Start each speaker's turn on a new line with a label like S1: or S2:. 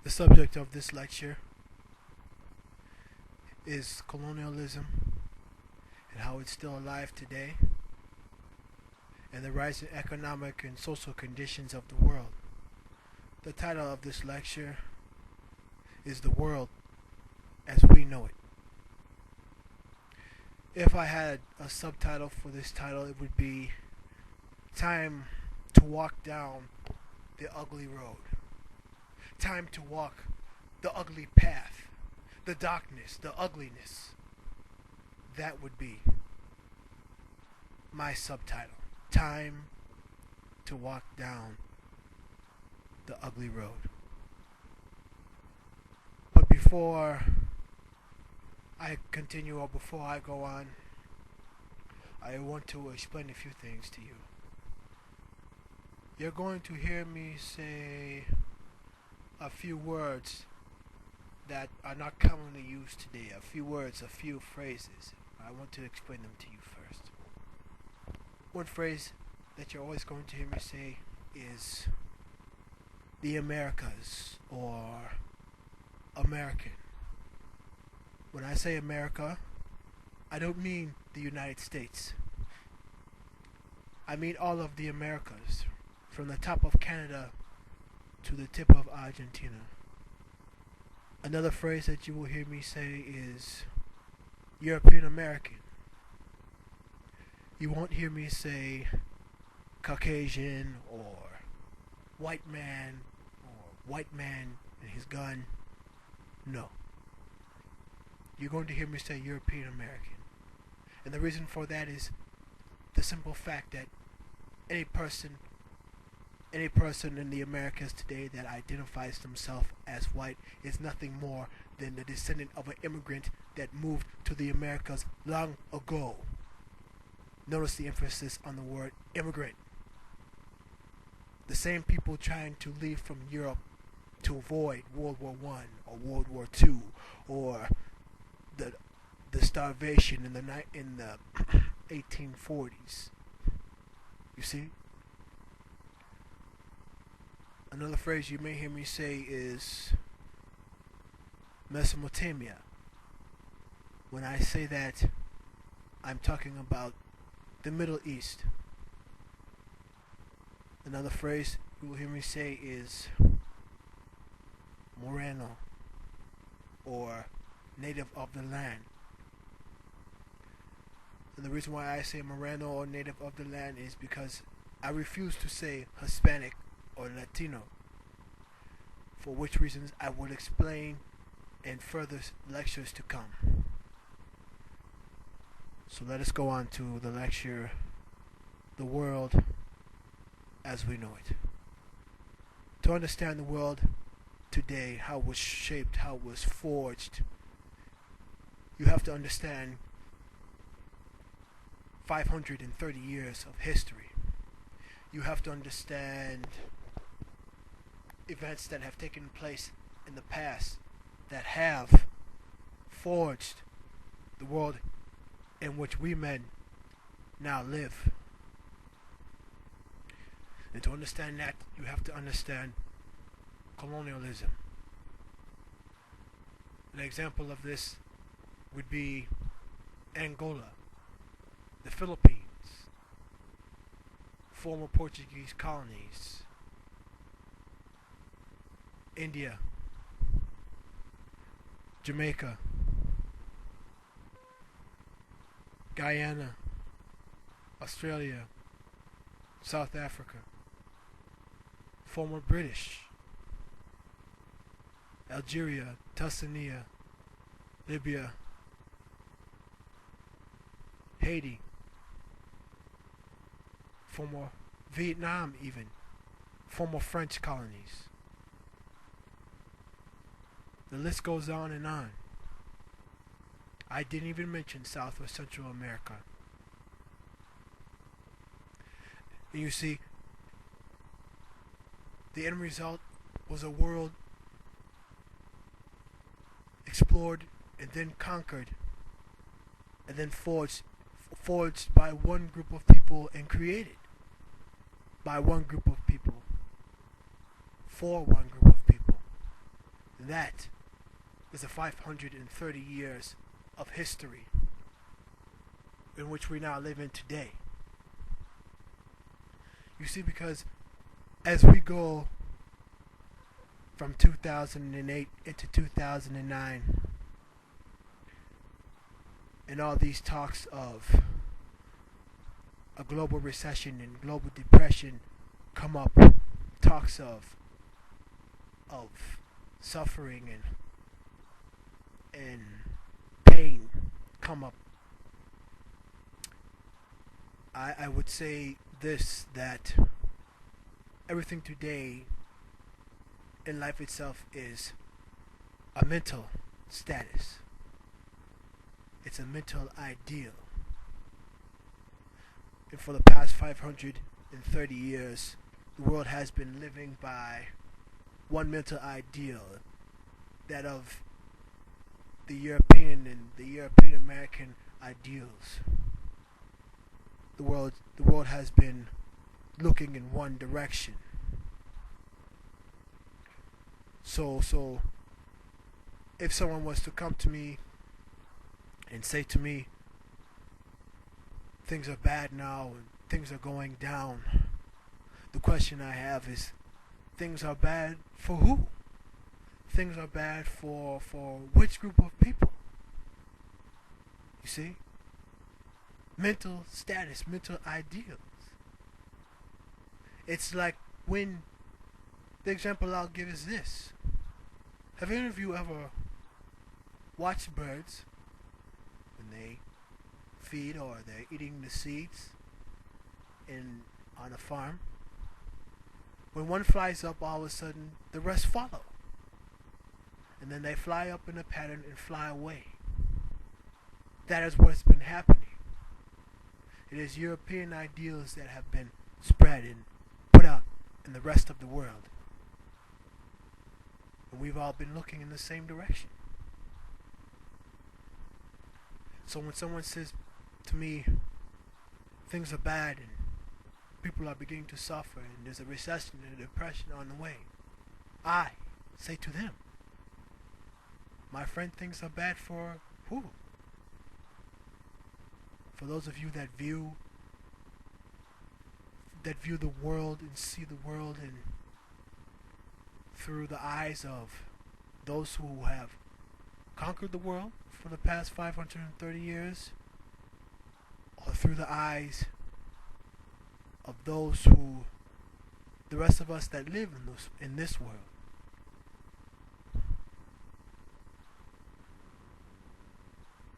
S1: The subject of this lecture is colonialism and how it's still alive today, and the rising economic and social conditions of the world. The title of this lecture is The World as We Know It. If I had a subtitle for this title, it would be Time to Walk Down the Ugly Road. Time to walk the ugly path, the darkness, the ugliness. That would be my subtitle. Time to walk down the ugly road. But before I continue, or before I go on, I want to explain a few things to you. You're going to hear me say a few words that are not commonly used today. A few words, a few phrases. I want to explain them to you first. One phrase that you're always going to hear me say is the Americas, or American. When I say America, I don't mean the United States. I mean all of the Americas, from the top of Canada to the tip of Argentina. Another phrase that you will hear me say is European American. You won't hear me say Caucasian or white man and his gun. No. You're going to hear me say European American. And the reason for that is the simple fact that any person in the Americas today that identifies themselves as white is nothing more than the descendant of an immigrant that moved to the Americas long ago. Notice the emphasis on the word immigrant. The same people trying to leave from Europe to avoid World War I or World War II or the starvation in the 1840s. You see? Another phrase you may hear me say is Mesopotamia. When I say that, I'm talking about the Middle East. Another phrase you will hear me say is Moreno, or native of the land. And the reason why I say Moreno or native of the land is because I refuse to say Hispanic or Latino, for which reasons I will explain in further lectures to come. So let us go on to the lecture, The World as We Know It. To understand the world today, how it was shaped, how it was forged, you have to understand 530 years of history. You have to understand events that have taken place in the past that have forged the world in which we men now live. And to understand that, you have to understand colonialism. An example of this would be Angola, the Philippines, former Portuguese colonies, India, Jamaica, Guyana, Australia, South Africa, former British, Algeria, Tanzania, Libya, Haiti, former Vietnam even, former French colonies. The list goes on and on. I didn't even mention South or Central America. And you see, the end result was a world explored and then conquered and then forged by one group of people and created by one group of people for one group of people. That is the 530 years of history in which we now live in today. You see, because as we go from 2008 into 2009, and all these talks of a global recession and global depression come up, talks of suffering and pain come up, I would say this, that everything today in life itself is a mental status. It's a mental ideal. And for the past 530 years, the world has been living by one mental ideal, that of the European and the European American ideals. The world has been looking in one direction. So if someone was to come to me and say to me, things are bad now and things are going down, the question I have is, things are bad for who? Things are bad for which group of people? You see? Mental status, mental ideals. It's like when, the example I'll give is this. Have any of you ever watched birds when they feed or they're eating the seeds on a farm? When one flies up, all of a sudden the rest follow. And then they fly up in a pattern and fly away. That is what's been happening. It is European ideals that have been spread and put out in the rest of the world. And we've all been looking in the same direction. So when someone says to me, things are bad and people are beginning to suffer and there's a recession and a depression on the way, I say to them, my friend, things are bad for who? For those of you that view the world and see the world and through the eyes of those who have conquered the world for the past 530 years, or through the eyes of those who, the rest of us that live in this world.